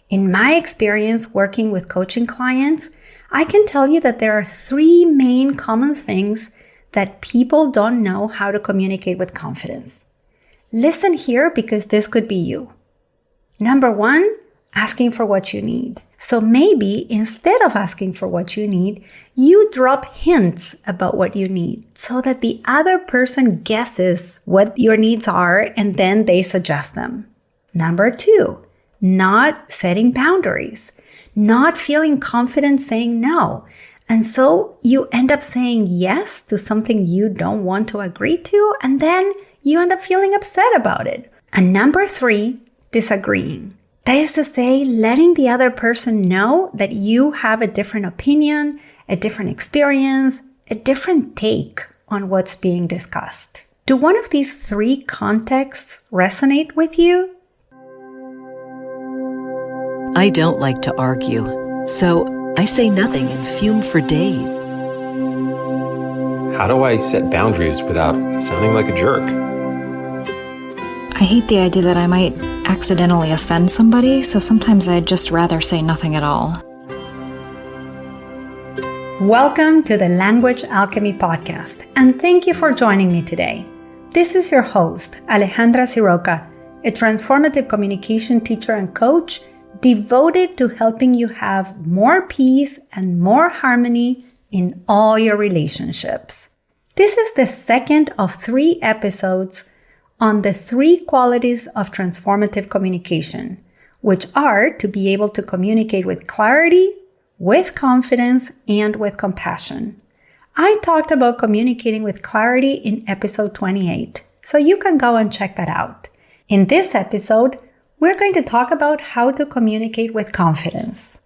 In my experience working with coaching clients, I can tell you that there are 3 main common things that people don't know how to communicate with confidence. Listen here because this could be you. Number 1, asking for what you need. So maybe instead of asking for what you need, you drop hints about what you need so that the other person guesses what your needs are and then they suggest them. Number 2, not setting boundaries, not feeling confident saying no. And so you end up saying yes to something you don't want to agree to, and then you end up feeling upset about it. And number 3, disagreeing. That is to say, letting the other person know that you have a different opinion, a different experience, a different take on what's being discussed. Do one of these 3 contexts resonate with you? I don't like to argue, so I say nothing and fume for days. How do I set boundaries without sounding like a jerk? I hate the idea that I might accidentally offend somebody, so sometimes I'd just rather say nothing at all. Welcome to the Language Alchemy Podcast, and thank you for joining me today. This is your host, Alejandra Siroca, a transformative communication teacher and coach devoted to helping you have more peace and more harmony in all your relationships. This is the second of 3 episodes on the 3 qualities of transformative communication, which are to be able to communicate with clarity, with confidence, and with compassion. I talked about communicating with clarity in episode 28, so you can go and check that out. In this episode, we're going to talk about how to communicate with confidence.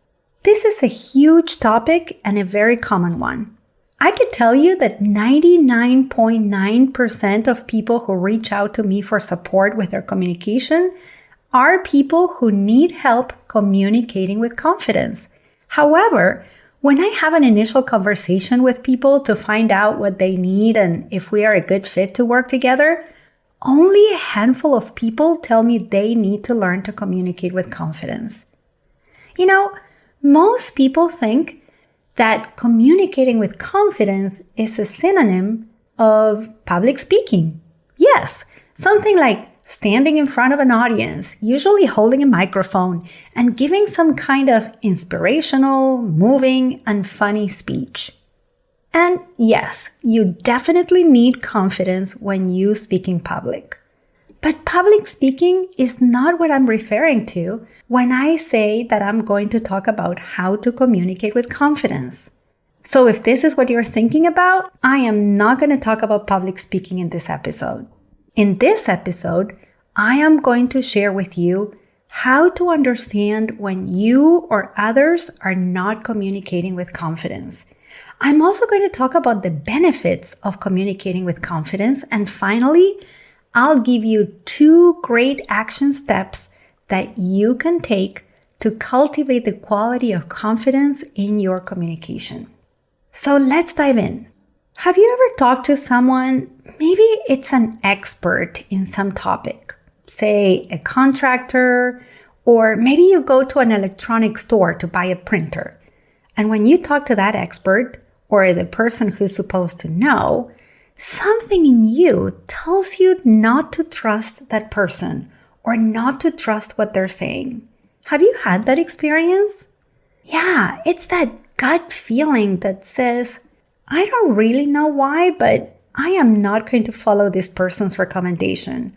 This is a huge topic and a very common one. I could tell you that 99.9% of people who reach out to me for support with their communication are people who need help communicating with confidence. However, when I have an initial conversation with people to find out what they need and if we are a good fit to work together, only a handful of people tell me they need to learn to communicate with confidence. You know, most people think that communicating with confidence is a synonym of public speaking. Yes, something like standing in front of an audience, usually holding a microphone, and giving some kind of inspirational, moving, and funny speech. And yes, you definitely need confidence when you speak in public. But public speaking is not what I'm referring to when I say that I'm going to talk about how to communicate with confidence. So if this is what you're thinking about, I am not going to talk about public speaking in this episode. In this episode, I am going to share with you how to understand when you or others are not communicating with confidence. I'm also going to talk about the benefits of communicating with confidence. And finally, I'll give you 2 great action steps that you can take to cultivate the quality of confidence in your communication. So let's dive in. Have you ever talked to someone, maybe it's an expert in some topic, say a contractor, or maybe you go to an electronic store to buy a printer. And when you talk to that expert, or the person who's supposed to know, something in you tells you not to trust that person or not to trust what they're saying. Have you had that experience? Yeah, it's that gut feeling that says, I don't really know why, but I am not going to follow this person's recommendation,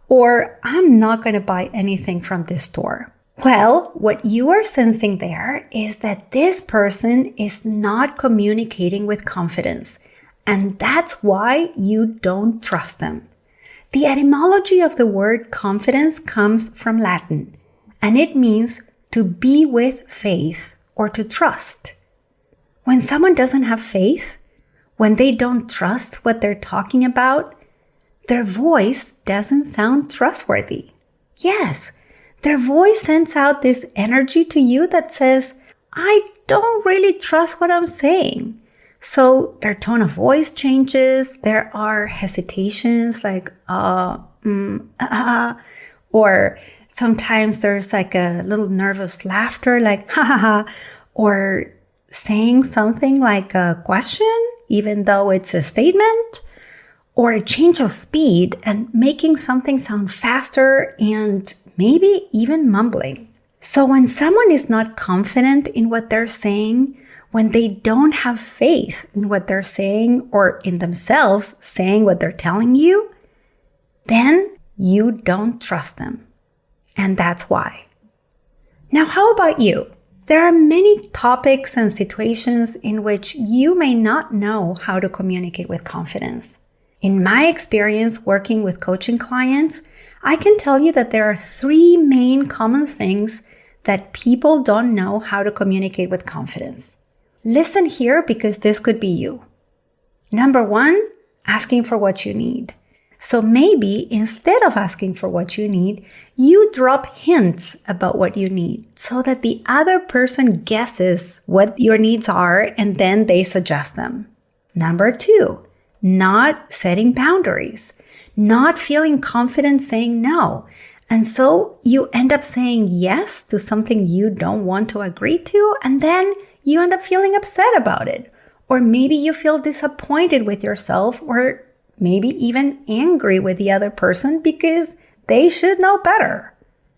or I'm not going to buy anything from this store. Well, what you are sensing there is that this person is not communicating with confidence, and that's why you don't trust them. The etymology of the word confidence comes from Latin, and it means to be with faith or to trust. When someone doesn't have faith, when they don't trust what they're talking about, their voice doesn't sound trustworthy. Yes, their voice sends out this energy to you that says, I don't really trust what I'm saying. So their tone of voice changes. There are hesitations like, or Sometimes there's like a little nervous laughter, like, ha ha ha, or saying something like a question, even though it's a statement, or a change of speed and making something sound faster and maybe even mumbling. So when someone is not confident in what they're saying, when they don't have faith in what they're saying or in themselves saying what they're telling you, then you don't trust them. And that's why. Now, how about you? There are many topics and situations in which you may not know how to communicate with confidence. In my experience working with coaching clients, I can tell you that there are 3 main common things that people don't know how to communicate with confidence. Listen here because this could be you. Number 1, asking for what you need. So maybe instead of asking for what you need, you drop hints about what you need so that the other person guesses what your needs are and then they suggest them. Number 2, not setting boundaries, not feeling confident saying no. And so you end up saying yes to something you don't want to agree to, and then you end up feeling upset about it. Or maybe you feel disappointed with yourself, or maybe even angry with the other person because they should know better.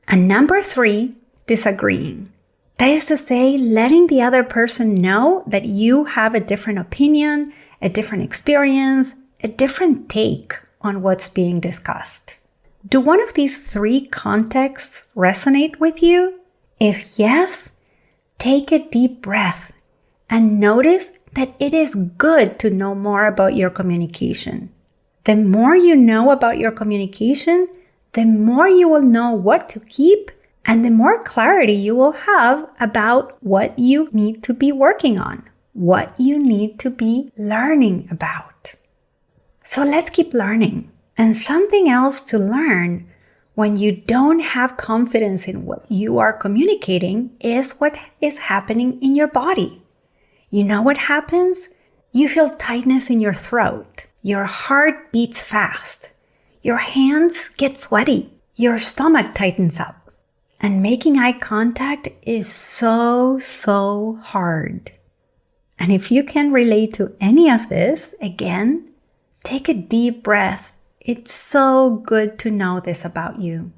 And number 3, disagreeing. That is to say, letting the other person know that you have a different opinion, a different experience, a different take on what's being discussed. Do one of these 3 contexts resonate with you? If yes, take a deep breath and notice that it is good to know more about your communication. The more you know about your communication, the more you will know what to keep and the more clarity you will have about what you need to be working on, what you need to be learning about. So let's keep learning. And something else to learn when you don't have confidence in what you are communicating is what is happening in your body. You know what happens? You feel tightness in your throat. Your heart beats fast. Your hands get sweaty. Your stomach tightens up. And making eye contact is so hard. And if you can relate to any of this, again, take a deep breath. It's so good to know this about you.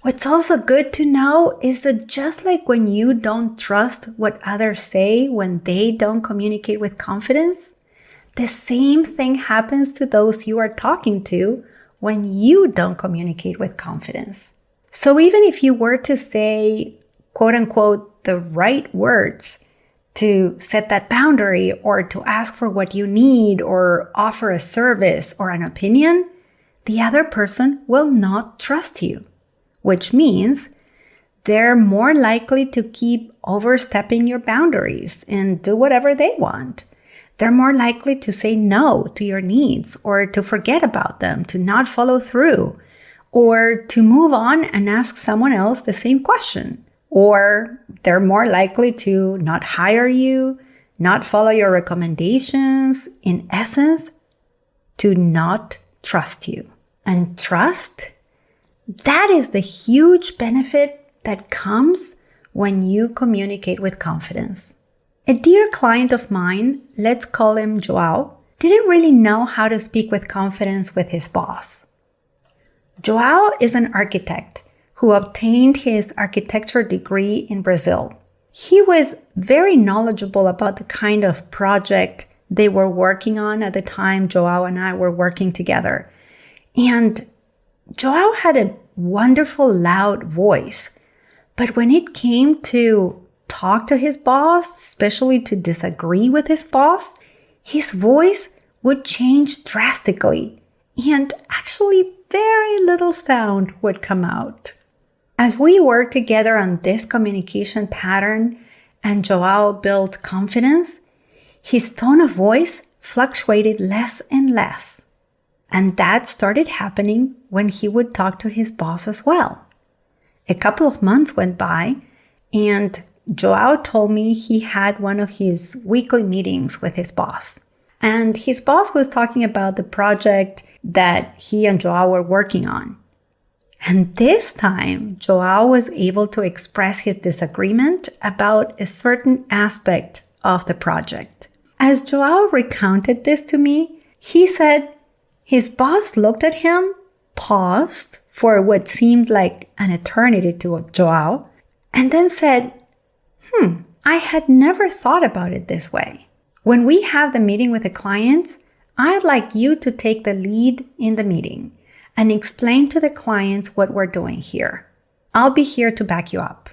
What's also good to know is that just like when you don't trust what others say when they don't communicate with confidence, the same thing happens to those you are talking to when you don't communicate with confidence. So even if you were to say, quote unquote, the right words to set that boundary or to ask for what you need or offer a service or an opinion, the other person will not trust you, which means they're more likely to keep overstepping your boundaries and do whatever they want. They're more likely to say no to your needs or to forget about them, to not follow through, or to move on and ask someone else the same question. Or they're more likely to not hire you, not follow your recommendations, in essence, to not trust you. And trust, that is the huge benefit that comes when you communicate with confidence. A dear client of mine, let's call him Joao, didn't really know how to speak with confidence with his boss. Joao is an architect who obtained his architecture degree in Brazil. He was very knowledgeable about the kind of project they were working on at the time Joao and I were working together. And Joao had a wonderful, loud voice. But when it came to talk to his boss, especially to disagree with his boss, his voice would change drastically. And actually, very little sound would come out. As we worked together on this communication pattern and Joao built confidence, his tone of voice fluctuated less and less. And that started happening when he would talk to his boss as well. A couple of months went by, and Joao told me he had one of his weekly meetings with his boss. And his boss was talking about the project that he and Joao were working on. And this time, Joao was able to express his disagreement about a certain aspect of the project. As Joao recounted this to me, he said his boss looked at him, paused for what seemed like an eternity to Joao, and then said, I had never thought about it this way. When we have the meeting with the clients, I'd like you to take the lead in the meeting and explain to the clients what we're doing here. I'll be here to back you up.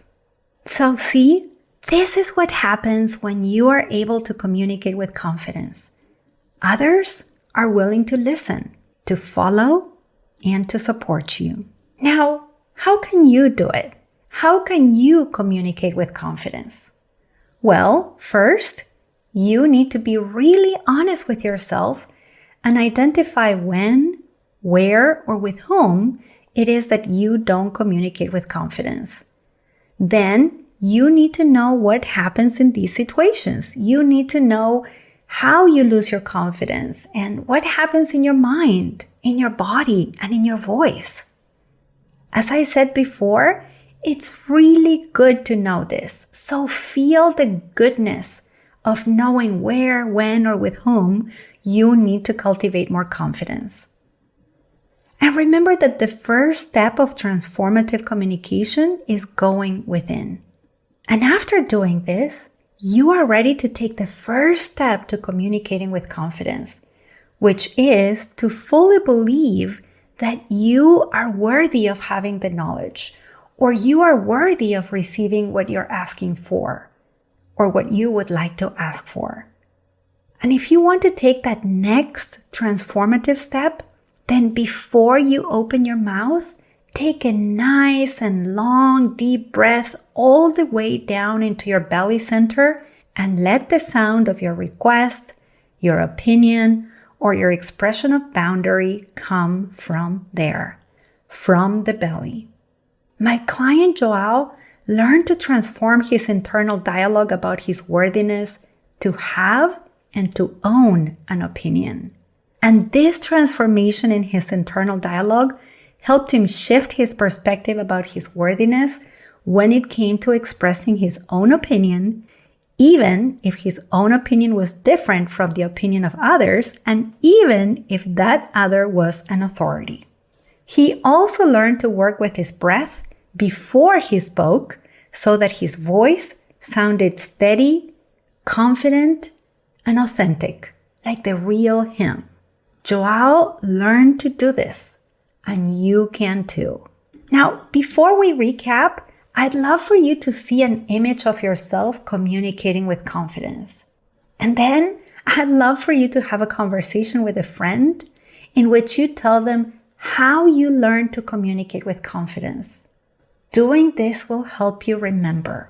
So see, this is what happens when you are able to communicate with confidence. Others are willing to listen, to follow, and to support you. Now, how can you do it? How can you communicate with confidence? Well, first, you need to be really honest with yourself and identify when, where, or with whom it is that you don't communicate with confidence. Then, you need to know what happens in these situations. You need to know how you lose your confidence and what happens in your mind, in your body, and in your voice. As I said before, it's really good to know this. So feel the goodness of knowing where, when, or with whom you need to cultivate more confidence. And remember that the first step of transformative communication is going within. And after doing this, you are ready to take the first step to communicating with confidence, which is to fully believe that you are worthy of having the knowledge, or you are worthy of receiving what you're asking for, or what you would like to ask for. And if you want to take that next transformative step, then before you open your mouth, take a nice and long, deep breath all the way down into your belly center and let the sound of your request, your opinion, or your expression of boundary come from there, from the belly. My client Joao learned to transform his internal dialogue about his worthiness to have and to own an opinion. And this transformation in his internal dialogue helped him shift his perspective about his worthiness when it came to expressing his own opinion, even if his own opinion was different from the opinion of others, and even if that other was an authority. He also learned to work with his breath before he spoke so that his voice sounded steady, confident, and authentic, like the real him. Joao learned to do this, and you can too. Now, before we recap, I'd love for you to see an image of yourself communicating with confidence. And then I'd love for you to have a conversation with a friend in which you tell them how you learned to communicate with confidence. Doing this will help you remember.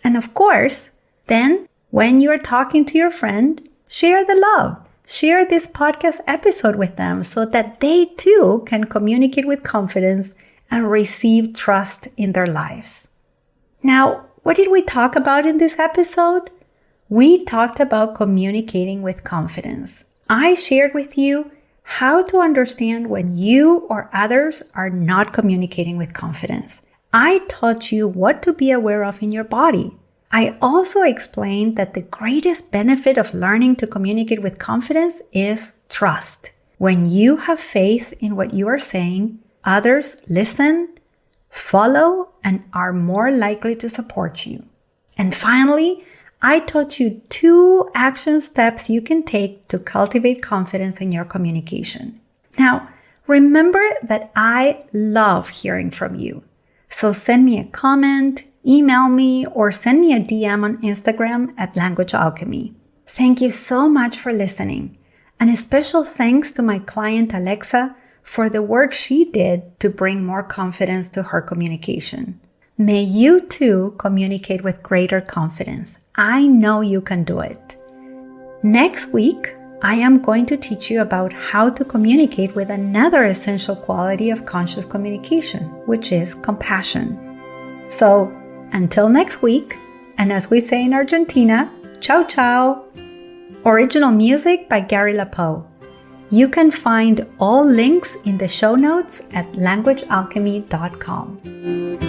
And of course, then when you're talking to your friend, share the love. Share this podcast episode with them so that they too can communicate with confidence and receive trust in their lives. Now, what did we talk about in this episode? We talked about communicating with confidence. I shared with you how to understand when you or others are not communicating with confidence. I taught you what to be aware of in your body. I also explained that the greatest benefit of learning to communicate with confidence is trust. When you have faith in what you are saying, others listen, follow, and are more likely to support you. And finally, I taught you 2 action steps you can take to cultivate confidence in your communication. Now, remember that I love hearing from you. So send me a comment, email me, or send me a DM on Instagram at Language Alchemy. Thank you so much for listening. And a special thanks to my client Alexa for the work she did to bring more confidence to her communication. May you too communicate with greater confidence. I know you can do it. Next week, I am going to teach you about how to communicate with another essential quality of conscious communication, which is compassion. So, until next week, and as we say in Argentina, ciao ciao! Original music by Gary LaPoe. You can find all links in the show notes at languagealchemy.com.